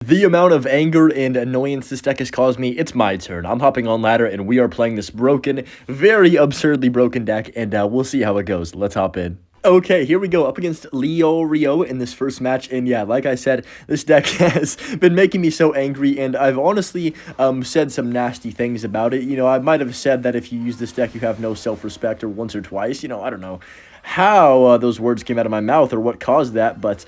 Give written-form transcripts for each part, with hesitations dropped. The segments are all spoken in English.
The amount of anger and annoyance this deck has caused me, it's my turn. I'm hopping on ladder, and we are playing this broken, very absurdly broken deck, and we'll see how it goes. Let's hop in. Okay, here we go, up against Leo Rio in this first match, and yeah, like I said, this deck has been making me so angry, and I've honestly said some nasty things about it. You know, I might have said that if you use this deck, you have no self-respect, or once or twice. You know, I don't know how those words came out of my mouth or what caused that, but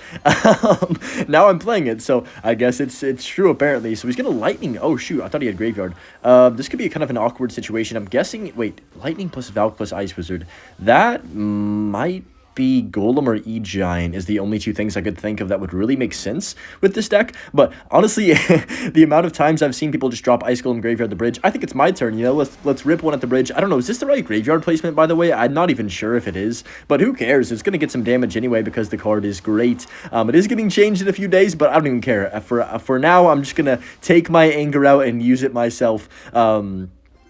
now I'm playing it, so I guess it's true apparently. So he's gonna lightning. Oh shoot, I thought he had graveyard. This could be kind of an awkward situation. I'm guessing. Wait, lightning plus Valk plus Ice Wizard. That might be Golem or E-Giant is the only two things I could think of that would really make sense with this deck. But honestly, the amount of times I've seen people just drop Ice Golem Graveyard the bridge, I think it's my turn, you know? Let's rip one at the bridge. I don't know, is this the right graveyard placement, by the way? I'm not even sure if it is, but who cares? It's going to get some damage anyway because the card is great. It is getting changed in a few days, but I don't even care. For now, I'm just going to take my anger out and use it myself.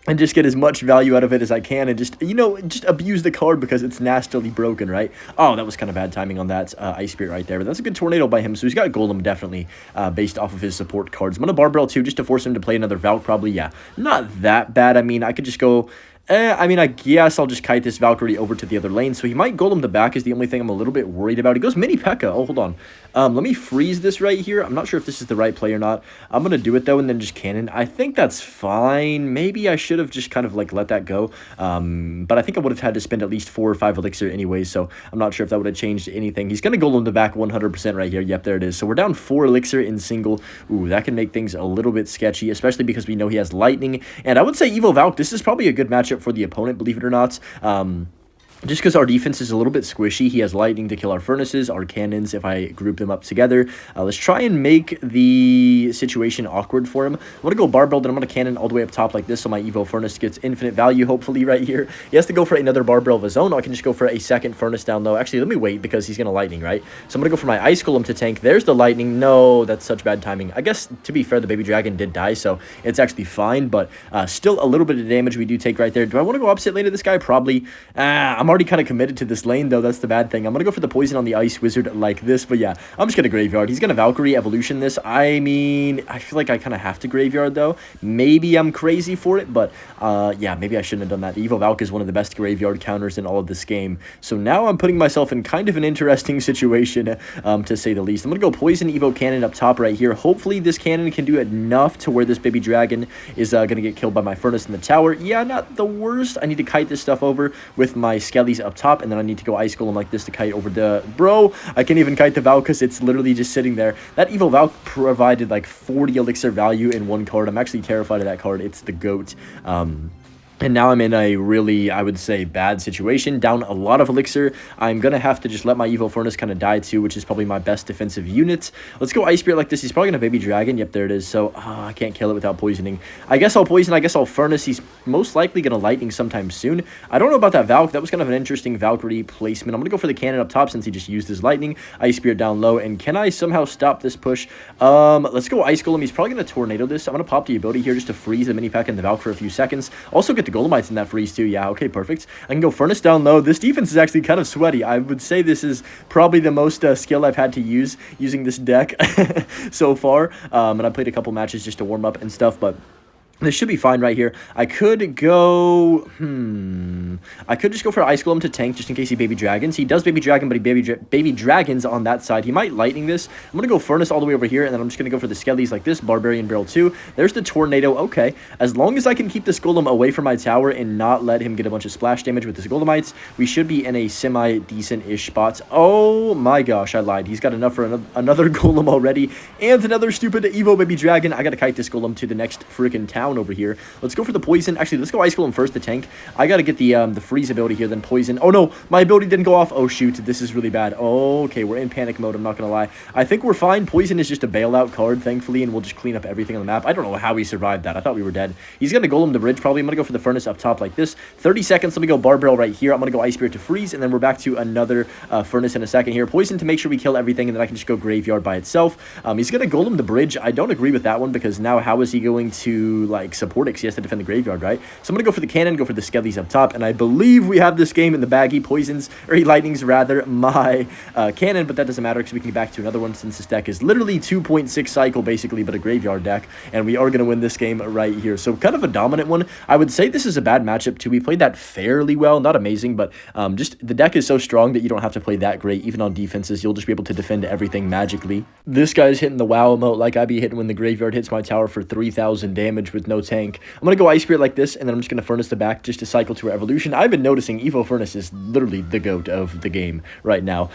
And just get as much value out of it as I can, and just, you know, just abuse the card because it's nastily broken, right? Oh, that was kind of bad timing on that Ice Spirit right there, but that's a good Tornado by him, so he's got Golem definitely based off of his support cards. I'm going to Barbell too, just to force him to play another Valk, probably, yeah. Not that bad. I mean, I could just go... I mean, I guess I'll just kite this Valkyrie over to the other lane. So he might Golem the back is the only thing I'm a little bit worried about. He goes Mini P.E.K.K.A. Oh, hold on. Let me freeze this right here. I'm not sure if this is the right play or not. I'm going to do it, though, and then just cannon. I think that's fine. Maybe I should have just kind of, like, let that go. But I think I would have had to spend at least 4 or 5 elixir anyway, so I'm not sure if that would have changed anything. He's going to Golem the back 100% right here. Yep, there it is. So we're down 4 elixir in single. Ooh, that can make things a little bit sketchy, especially because we know he has lightning. And I would say Evo Valk, this is probably a good matchup for the opponent, believe it or not. Just because our defense is a little bit squishy. He has lightning to kill our furnaces, our cannons, if I group them up together. Let's try and make the situation awkward for him. I'm going to go Barbell, then I'm going to cannon all the way up top like this, so my Evo Furnace gets infinite value, hopefully, right here. He has to go for another Barbell of his own, or I can just go for a second Furnace down low. Actually, let me wait, because he's going to lightning, right? So I'm going to go for my Ice Golem to tank. There's the lightning. No, that's such bad timing. I guess, to be fair, the Baby Dragon did die, so it's actually fine, but still a little bit of damage we do take right there. Do I want to go opposite lane to this guy? Probably. I'm already kind of committed to this lane, though. That's the bad thing. I'm going to go for the poison on the Ice Wizard like this, but yeah, I'm just going to Graveyard. He's going to Valkyrie Evolution this. I mean, I feel like I kind of have to Graveyard, though. Maybe I'm crazy for it, but yeah, maybe I shouldn't have done that. The Evo Valk is one of the best Graveyard counters in all of this game, so now I'm putting myself in kind of an interesting situation, to say the least. I'm going to go Poison Evo Cannon up top right here. Hopefully this cannon can do enough to where this Baby Dragon is going to get killed by my Furnace in the tower. Yeah, not the worst. I need to kite this stuff over with my Skellies up top, and then I need to go Ice Golem like this to kite over the... Bro, I can't even kite the Valk because it's literally just sitting there. That Evo Valk provided like 40 elixir value in one card. I'm actually terrified of that card. It's the GOAT. And now I'm in a really, I would say, bad situation. Down a lot of elixir. I'm going to have to just let my Evo Furnace kind of die too, which is probably my best defensive unit. Let's go Ice Spirit like this. He's probably going to Baby Dragon. Yep, there it is. So, I can't kill it without poisoning. I guess I'll poison. I guess I'll Furnace. He's most likely going to Lightning sometime soon. I don't know about that Valk. That was kind of an interesting Valkyrie placement. I'm going to go for the cannon up top since he just used his Lightning. Ice Spirit down low. And can I somehow stop this push? Let's go Ice Golem. He's probably going to Tornado this. I'm going to pop the ability here just to freeze the Mini P.E.K.K.A. and the Valk for a few seconds. Also get the Golemites in that freeze too. Yeah, okay, perfect. I can go Furnace down low. This defense is actually kind of sweaty. I would say this is probably the most skill I've had to use using this deck so far. And I played a couple matches just to warm up and stuff, but this should be fine right here. I could go... I could just go for Ice Golem to tank just in case he Baby Dragons. He does Baby Dragon, but he Baby Dragons on that side. He might Lightning this. I'm going to go Furnace all the way over here, and then I'm just going to go for the Skellies like this. Barbarian Barrel 2. There's the Tornado. Okay. As long as I can keep this Golem away from my tower and not let him get a bunch of splash damage with his Golemites, we should be in a semi-decent-ish spot. Oh my gosh, I lied. He's got enough for another Golem already, and another stupid Evo Baby Dragon. I got to kite this Golem to the next freaking town over here. Let's go for the poison. Actually, let's go Ice Golem first, the tank. I gotta get the freeze ability here, then poison. Oh no, my ability didn't go off. Oh shoot, this is really bad. Oh, okay, we're in panic mode, I'm not gonna lie. I think we're fine. Poison is just a bailout card, thankfully, and we'll just clean up everything on the map. I don't know how we survived that. I thought we were dead. He's gonna Golem the bridge, probably. I'm gonna go for the Furnace up top like this. 30 seconds, let me go Barbell right here. I'm gonna go Ice Spirit to freeze, and then we're back to another Furnace in a second here. Poison to make sure we kill everything, and then I can just go Graveyard by itself. He's gonna Golem the bridge. I don't agree with that one, because now how is he going to, like support it because he has to defend the graveyard, right? So I'm going to go for the cannon, go for the skellies up top, and I believe we have this game in the bag. He poisons, or he lightnings rather, my cannon, but that doesn't matter because we can get back to another one since this deck is literally 2.6 cycle basically, but a graveyard deck, and we are going to win this game right here. So kind of a dominant one. I would say this is a bad matchup too. We played that fairly well, not amazing, but just the deck is so strong that you don't have to play that great. Even on defenses, you'll just be able to defend everything magically. This guy's hitting the WoW emote like I be hitting when the graveyard hits my tower for 3,000 damage with no tank. I'm going to go Ice Spirit like this, and then I'm just going to Furnace the back just to cycle to our evolution. I've been noticing Evo Furnace is literally the GOAT of the game right now.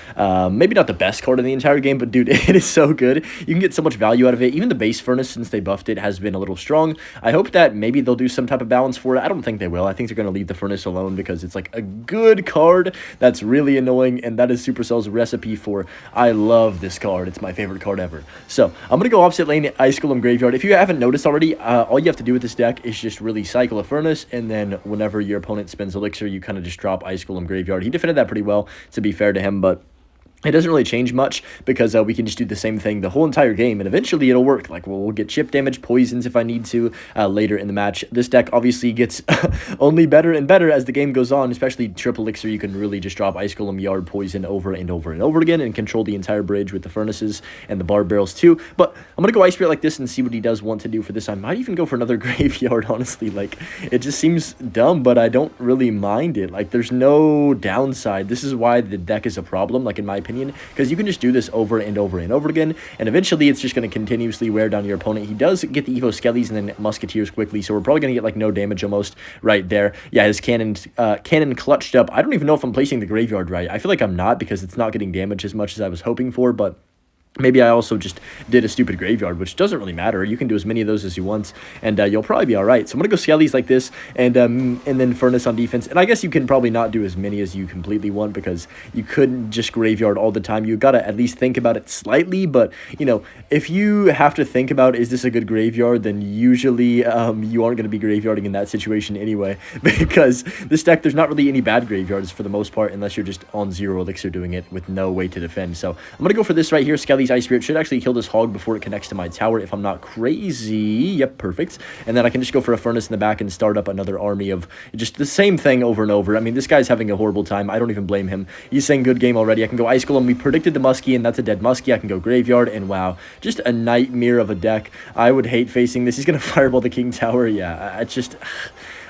Maybe not the best card in the entire game, but dude, it is so good. You can get so much value out of it. Even the base Furnace, since they buffed it, has been a little strong. I hope that maybe they'll do some type of balance for it. I don't think they will. I think they're going to leave the Furnace alone because it's like a good card that's really annoying, and that is Supercell's recipe for I love this card. It's my favorite card ever. So I'm going to go opposite lane Ice Golem Graveyard. If you haven't noticed already, all you have to do with this deck is just really cycle a Furnace, and then whenever your opponent spends Elixir, you kind of just drop Ice Golem Graveyard. He defended that pretty well, to be fair to him, but it doesn't really change much because we can just do the same thing the whole entire game, and eventually it'll work. Like, we'll get chip damage, poisons if I need to later in the match. This deck obviously gets only better and better as the game goes on, especially triple elixir. You can really just drop Ice Golem, Yard, Poison over and over and over again and control the entire bridge with the furnaces and the barb barrels too. But I'm going to go Ice Spirit like this and see what he does want to do for this. I might even go for another graveyard, honestly. Like, it just seems dumb, but I don't really mind it. Like, there's no downside. This is why the deck is a problem, like, in my opinion, because you can just do this over and over and over again, and eventually it's just going to continuously wear down your opponent. He does get the Evo Skellies and then Musketeers quickly, so we're probably going to get like no damage almost right there. Yeah, his cannon clutched up. I don't even know if I'm placing the graveyard right. I feel like I'm not because it's not getting damage as much as I was hoping for, but maybe I also just did a stupid graveyard, which doesn't really matter. You can do as many of those as you want, and you'll probably be all right. So I'm going to go Skellies like this, and then Furnace on defense. And I guess you can probably not do as many as you completely want because you couldn't just graveyard all the time. You got to at least think about it slightly, but, you know, if you have to think about, is this a good graveyard, then usually you aren't going to be graveyarding in that situation anyway, because this deck, there's not really any bad graveyards for the most part, unless you're just on 0 elixir doing it with no way to defend. So I'm going to go for this right here, Skellies Ice Spirit. Should actually kill this hog before it connects to my tower if I'm not crazy. Yep, perfect. And then I can just go for a Furnace in the back and start up another army of just the same thing over and over. I mean, this guy's having a horrible time. I don't even blame him. He's saying good game already. I can go Ice Golem. We predicted the Muskie, and that's a dead Muskie. I can go Graveyard, and wow, just a nightmare of a deck. I would hate facing this. He's going to Fireball the King Tower. Yeah, it's just...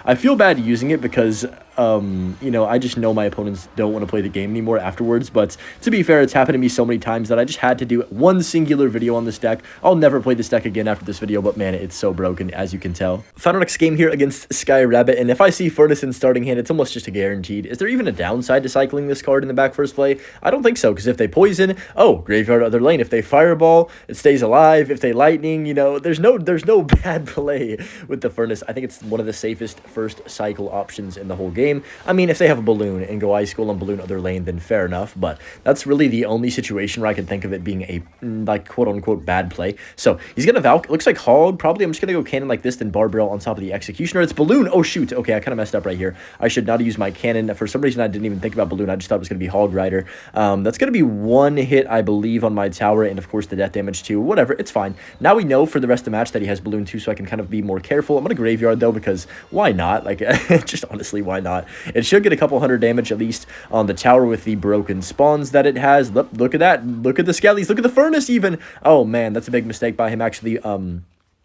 I feel bad using it because, you know, I just know my opponents don't want to play the game anymore afterwards. But to be fair, it's happened to me so many times that I just had to do one singular video on this deck. I'll never play this deck again after this video, but man, it's so broken, as you can tell. Final next game here against Sky Rabbit, and if I see Furnace in starting hand, it's almost just a guaranteed. Is there even a downside to cycling this card in the back first play? I don't think so, because if they poison, oh, graveyard other lane. If they fireball, it stays alive. If they lightning, you know, there's no bad play with the Furnace. I think it's one of the safest first cycle options in the whole game. I mean, if they have a balloon and go Ice Golem balloon other lane, then fair enough, but that's really the only situation where I can think of it being a, like, quote-unquote bad play. So he's gonna Valk. Looks like Hog. Probably I'm just gonna go Cannon like this, then Barbarrel on top of the Executioner. It's Balloon. Oh, shoot. Okay, I kind of messed up right here. I should not have used my Cannon. For some reason, I didn't even think about Balloon. I just thought it was gonna be Hog Rider. That's gonna be one hit, I believe, on my tower, and of course the death damage too. Whatever, it's fine. Now we know for the rest of the match that he has Balloon too, so I can kind of be more careful. I'm gonna Graveyard though, because why not? Like, just honestly, why not? It should get a couple hundred damage at least on the tower with the broken spawns that it has. Look at that. Look at the Skellies. Look at the Furnace even. Oh man, that's a big mistake by him actually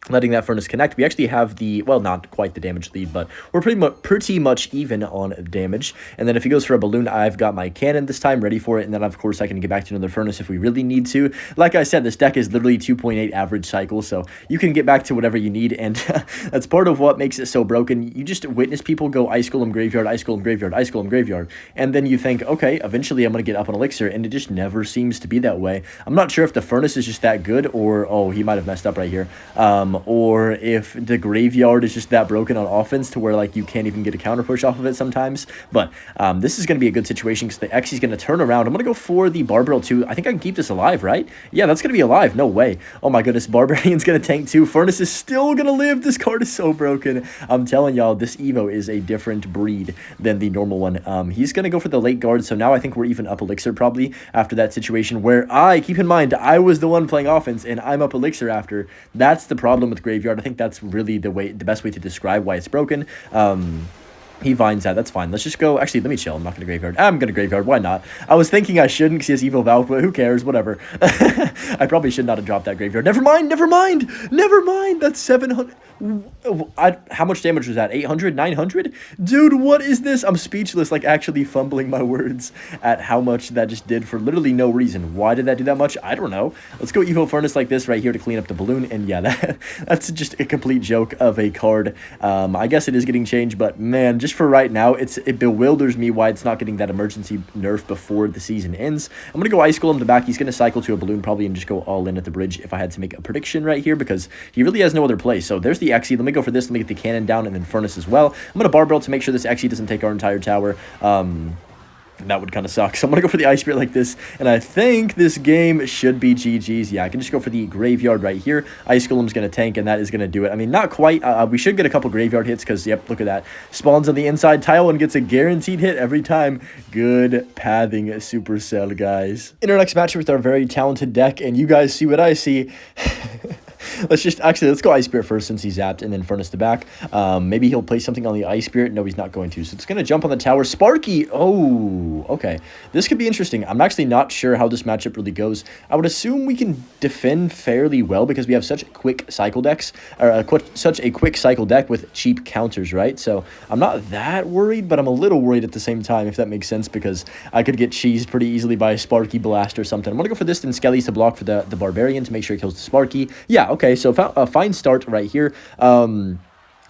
letting that Furnace connect. We actually have the, well, not quite the damage lead, but we're pretty much even on damage. And then if he goes for a Balloon, I've got my Cannon this time ready for it. And then, of course, I can get back to another Furnace if we really need to. Like I said, this deck is literally 2.8 average cycle, so you can get back to whatever you need. And that's part of what makes it so broken. You just witness people go Ice Golem Graveyard, Ice Golem Graveyard, Ice Golem Graveyard. And then you think, okay, eventually I'm going to get up on Elixir. And it just never seems to be that way. I'm not sure if the Furnace is just that good, or, oh, he might have messed up right here. Or if the graveyard is just that broken on offense to where, like, you can't even get a counter push off of it sometimes. But this is going to be a good situation because the X is going to turn around. I'm going to go for the Barbarrel too. I think I can keep this alive, right? Yeah, that's going to be alive. No way. Oh my goodness, Barbarian's going to tank too. Furnace is still going to live. This card is so broken. I'm telling y'all, this Evo is a different breed than the normal one. He's going to go for the late guard, so now I think we're even up Elixir probably after that situation where keep in mind, I was the one playing offense and I'm up Elixir after. That's the problem problem with Graveyard. I think that's really the best way to describe why it's broken. He vines that. That's fine. Let's just go. Actually, let me chill. I'm not going to Graveyard. I'm going to Graveyard. Why not? I was thinking I shouldn't because he has Evil Valve, but who cares? Whatever. I probably should not have dropped that Graveyard. Never mind. Never mind. Never mind. That's 700. How much damage was that? 800? 900? Dude, what is this? I'm speechless, like actually fumbling my words at how much that just did for literally no reason. Why did that do that much? I don't know. Let's go Evo Furnace like this right here to clean up the balloon. And yeah, that's just a complete joke of a card. I guess it is getting changed, but man, just for right now, it bewilders me why it's not getting that emergency nerf before the season ends. I'm going to go Ice Golem to back. He's going to cycle to a balloon probably and just go all in at the bridge if I had to make a prediction right here because he really has no other play. So there's the Xe. Let me go for this. Let me get the cannon down and then Furnace as well. I'm going to Barbell to make sure this Xe doesn't take our entire tower. That would kind of suck. So I'm going to go for the Ice Spirit like this. And I think this game should be GG's. Yeah, I can just go for the Graveyard right here. Ice Golem's going to tank, and that is going to do it. I mean, not quite. We should get a couple Graveyard hits because, yep, look at that. Spawns on the inside tile and gets a guaranteed hit every time. Good pathing, Supercell, guys. In our next match with our very talented deck, and you guys see what I see. Let's go Ice Spirit first since he's zapped, and then Furnace to back. Maybe he'll play something on the Ice Spirit. No, he's not going to. So it's going to jump on the tower. Sparky! Oh, okay. This could be interesting. I'm actually not sure how this matchup really goes. I would assume we can defend fairly well because we have such quick cycle decks, or such a quick cycle deck with cheap counters, right? So I'm not that worried, but I'm a little worried at the same time, if that makes sense, because I could get cheesed pretty easily by a Sparky Blast or something. I'm going to go for this and Skelly's to block for the Barbarian to make sure he kills the Sparky. Yeah, okay, so a fine start right here.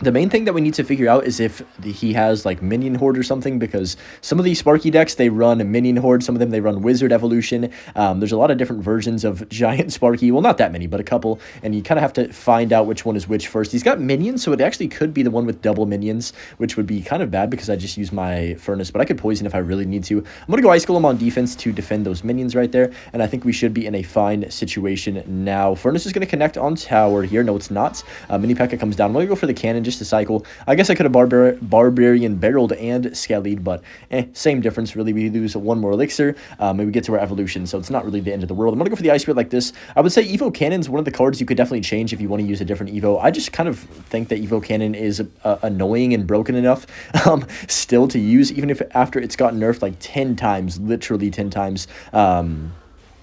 The main thing that we need to figure out is if he has, like, Minion Horde or something, because some of these Sparky decks, they run Minion Horde. Some of them, they run Wizard Evolution. There's a lot of different versions of Giant Sparky. Well, not that many, but a couple, and you kind of have to find out which one is which first. He's got Minions, so it actually could be the one with double Minions, which would be kind of bad because I just use my Furnace, but I could Poison if I really need to. I'm going to go Ice Golem on defense to defend those Minions right there, and I think we should be in a fine situation now. Furnace is going to connect on tower here. No, it's not. Mini P.E.K.K.A comes down. I'm going to go for the cannon just to cycle. I guess I could have Barbarian barreled and Skellied, but same difference really. We lose one more elixir, and we get to our evolution, so it's not really the end of the world. I'm going to go for the Ice Spirit like this. I would say Evo Cannon's one of the cards you could definitely change if you want to use a different Evo. I just kind of think that Evo Cannon is annoying and broken enough still to use, even if after it's gotten nerfed like 10 times, literally 10 times.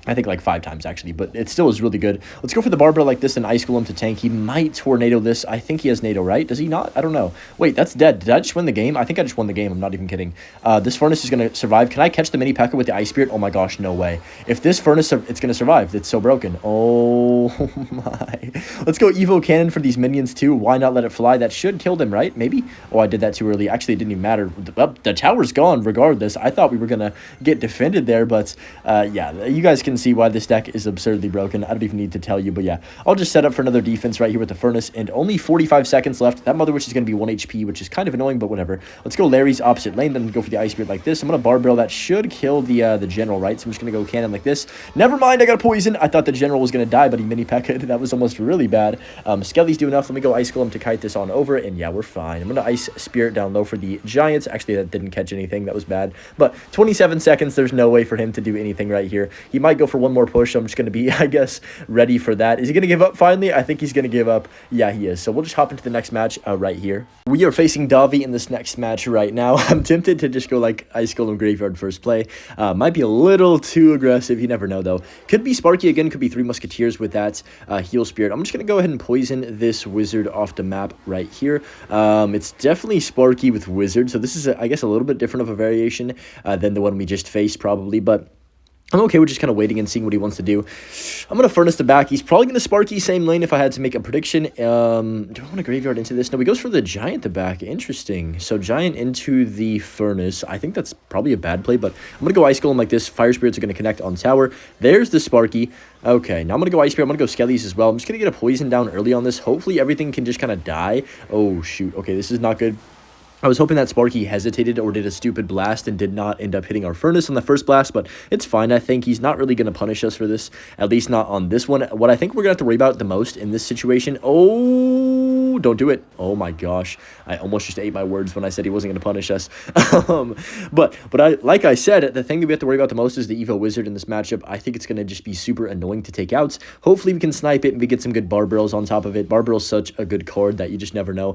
I think like 5 times, actually, but it still is really good. Let's go for the Barbara like this and Ice Golem to tank. He might Tornado this. I think he has Nado, right? Does he not? I don't know. Wait, that's dead. Did I just win the game? I think I just won the game. I'm not even kidding. This Furnace is going to survive. Can I catch the Mini P.E.K.K.A with the Ice Spirit? Oh my gosh, no way. If this Furnace, it's going to survive. It's so broken. Oh my. Let's go Evo Cannon for these minions too. Why not let it fly? That should kill them, right? Maybe? Oh, I did that too early. Actually, it didn't even matter. The tower's gone regardless. I thought we were going to get defended there, but yeah, you guys can see why this deck is absurdly broken. I don't even need to tell you, but yeah, I'll just set up for another defense right here with the Furnace, and only 45 seconds left. That Mother Witch is going to be 1 HP, which is kind of annoying, but whatever. Let's go Larry's opposite lane, then go for the Ice Spirit like this. I'm going to Barbell. That should kill the General, right? So I'm just going to go Cannon like this. Never mind, I got a Poison. I thought the General was going to die, but he Mini P.E.K.K.A. That was almost really bad. Skelly's do enough. Let me go Ice Golem to kite this on over, and yeah, we're fine. I'm going to Ice Spirit down low for the Giants. Actually, that didn't catch anything. That was bad, but 27 seconds. There's no way for him to do anything right here. He might go for one more push, so I'm just going to be, I guess, ready for that. Is he going to give up finally? I think he's going to give up. Yeah, he is. So we'll just hop into the next match right here. We are facing Davi in this next match right now. I'm tempted to just go like Ice Golem Graveyard first play. Might be a little too aggressive. You never know, though. Could be Sparky again. Could be 3 Musketeers with that Heal Spirit. I'm just going to go ahead and Poison this Wizard off the map right here. It's definitely Sparky with Wizard. So this is, I guess, a little bit different of a variation than the one we just faced probably, but I'm okay with just kind of waiting and seeing what he wants to do. I'm going to Furnace the back. He's probably going to Sparky same lane if I had to make a prediction. Do I want to Graveyard into this? No, he goes for the Giant the back. Interesting. So Giant into the Furnace. I think that's probably a bad play, but I'm going to go Ice Golem like this. Fire Spirits are going to connect on tower. There's the Sparky. Okay, now I'm going to go Ice Spirit. I'm going to go Skellies as well. I'm just going to get a Poison down early on this. Hopefully everything can just kind of die. Oh, shoot. Okay, this is not good. I was hoping that Sparky hesitated or did a stupid blast and did not end up hitting our Furnace on the first blast, but it's fine. I think he's not really going to punish us for this, at least not on this one. What I think we're going to have to worry about the most in this situation... Oh, Ooh, don't do it. Oh my gosh. I almost just ate my words when I said he wasn't going to punish us. But like I said, the thing that we have to worry about the most is the Evo Wizard in this matchup. I think it's going to just be super annoying to take out. Hopefully we can snipe it and we get some good barbarrels on top of it. Barbarrel's such a good card that you just never know.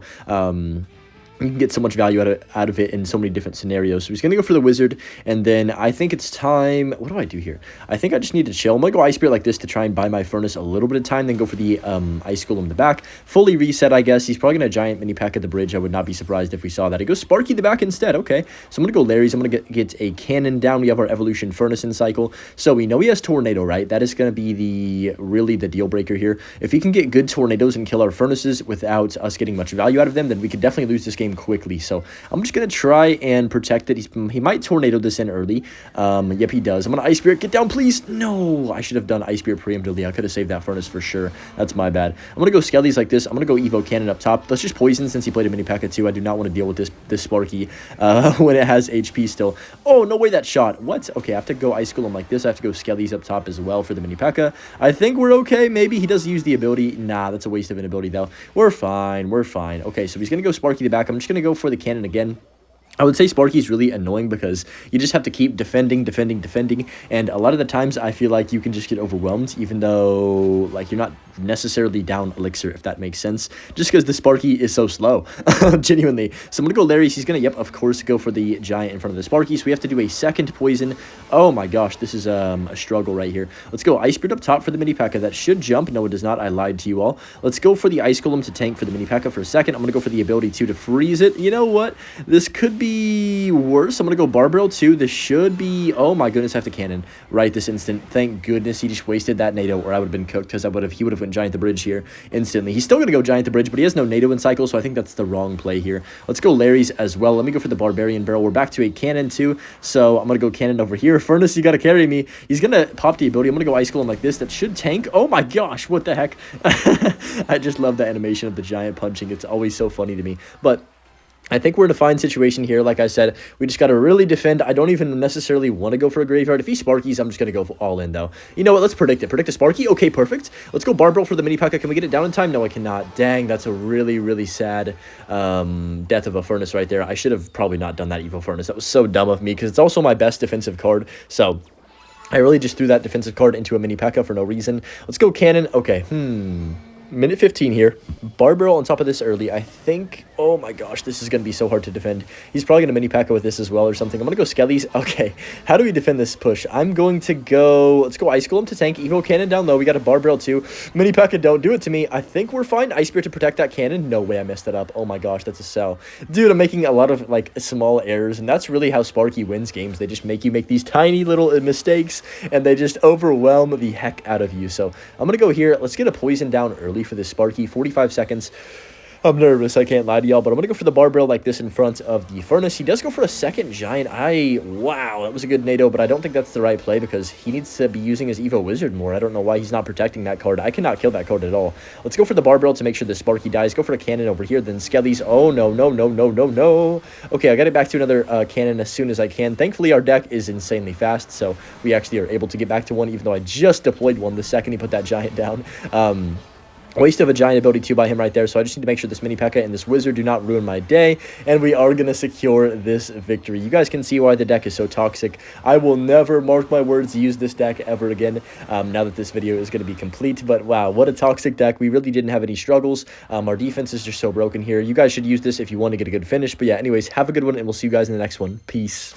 You can get so much value out of it in so many different scenarios. So he's going to go for the wizard, and then I think it's time. What do I do here? I think I just need to chill. I'm going to go Ice Spirit like this to try and buy my furnace a little bit of time, then go for the Ice Golem in the back. Fully reset, I guess. He's probably going to Giant Mini Pack at the bridge. I would not be surprised if we saw that. He goes Sparky the back instead. Okay, so I'm going to go Larry's. I'm going to get a cannon down. We have our Evolution Furnace in cycle. So we know he has Tornado, right? That is going to be really the deal breaker here. If he can get good tornadoes and kill our furnaces without us getting much value out of them, then we could definitely lose this game quickly. So I'm just going to try and protect it. He might tornado this in early. Yep, he does. I'm going to Ice Spirit. Get down, please. No, I should have done Ice Spirit preemptively. I could have saved that furnace for sure. That's my bad. I'm going to go Skellies like this. I'm going to go Evo Cannon up top. Let's just poison since he played a Mini P.E.K.K.A. too. I do not want to deal with this Sparky when it has HP still. Oh, no way that shot. What? Okay, I have to go Ice Golem like this. I have to go Skellies up top as well for the Mini P.E.K.K.A. I think we're okay. Maybe he does use the ability. Nah, that's a waste of an ability though. We're fine. We're fine. Okay, so he's going to go Sparky the back. I'm just going to go for the cannon again. I would say Sparky's really annoying because you just have to keep defending, and a lot of the times I feel like you can just get overwhelmed, even though, like, you're not necessarily down Elixir, if that makes sense, just because the Sparky is so slow, genuinely. So I'm going to go Larry's. He's going to, yep, of course, go for the Giant in front of the Sparky, so we have to do a second poison. Oh my gosh, this is a struggle right here. Let's go Ice Spirit up top for the Mini P.E.K.K.A. That should jump. No, it does not. I lied to you all. Let's go for the Ice Golem to tank for the Mini P.E.K.K.A. for a second. I'm going to go for the ability, too, to freeze it. You know what? This could be worse. I'm gonna go Barbarrel too. This should be, oh my goodness, I have to cannon right this instant. Thank goodness he just wasted that NATO, or I would have been cooked, because he would have went Giant the bridge here instantly. He's still gonna go Giant the bridge, but he has no NATO in cycle, so I think that's the wrong play here. Let's go Larry's as well. Let me go for the Barbarian Barrel. We're back to a cannon too, so I'm gonna go cannon over here. Furnace, you gotta carry me. He's gonna pop the ability. I'm gonna go Ice Golem like this. That should tank. Oh my gosh, what the heck? I just love the animation of the Giant punching. It's always so funny to me. But I think we're in a fine situation here. Like I said, we just got to really defend. I don't even necessarily want to go for a graveyard. If he Sparkies, I'm just going to go all in, though. You know what? Let's predict it. Predict a Sparky. Okay, perfect. Let's go Barbarrel for the Mini P.E.K.K.A. Can we get it down in time? No, I cannot. Dang, that's a really, really sad death of a Furnace right there. I should have probably not done that Evo Furnace. That was so dumb of me, because it's also my best defensive card. So I really just threw that defensive card into a Mini P.E.K.K.A. for no reason. Let's go Cannon. Okay, minute 15 here. Barbarrel on top of this early. I think, oh my gosh, this is going to be so hard to defend. He's probably going to Mini P.E.K.K.A. with this as well or something. I'm going to go Skellies. Okay, how do we defend this push? I'm going to go, let's go Ice Golem to tank. Evo Cannon down low. We got a Barbarrel too. Mini P.E.K.K.A. don't do it to me. I think we're fine. Ice Spirit to protect that cannon. No way I messed that up. Oh my gosh, that's a sell. Dude, I'm making a lot of, like, small errors, and that's really how Sparky wins games. They just make you make these tiny little mistakes, and they just overwhelm the heck out of you. So I'm going to go here. Let's get a poison down early for this Sparky. 45 seconds. I'm nervous, I can't lie to y'all, but I'm going to go for the Barbarrel like this in front of the Furnace. He does go for a second Giant. Wow, that was a good NATO, but I don't think that's the right play because he needs to be using his Evo Wizard more. I don't know why he's not protecting that card. I cannot kill that card at all. Let's go for the Barbarrel to make sure the Sparky dies. Go for a cannon over here, then Skellies. Oh, no. Okay, I got it back to another cannon as soon as I can. Thankfully, our deck is insanely fast, so we actually are able to get back to one, even though I just deployed one the second he put that Giant down. Waste of a Giant ability too by him right there, so I just need to make sure this Mini P.E.K.K.A. and this Wizard do not ruin my day, and we are going to secure this victory. You guys can see why the deck is so toxic. I will never, mark my words, use this deck ever again now that this video is going to be complete, but wow, what a toxic deck. We really didn't have any struggles. Our defense is just so broken here. You guys should use this if you want to get a good finish, but yeah, anyways, have a good one, and we'll see you guys in the next one. Peace.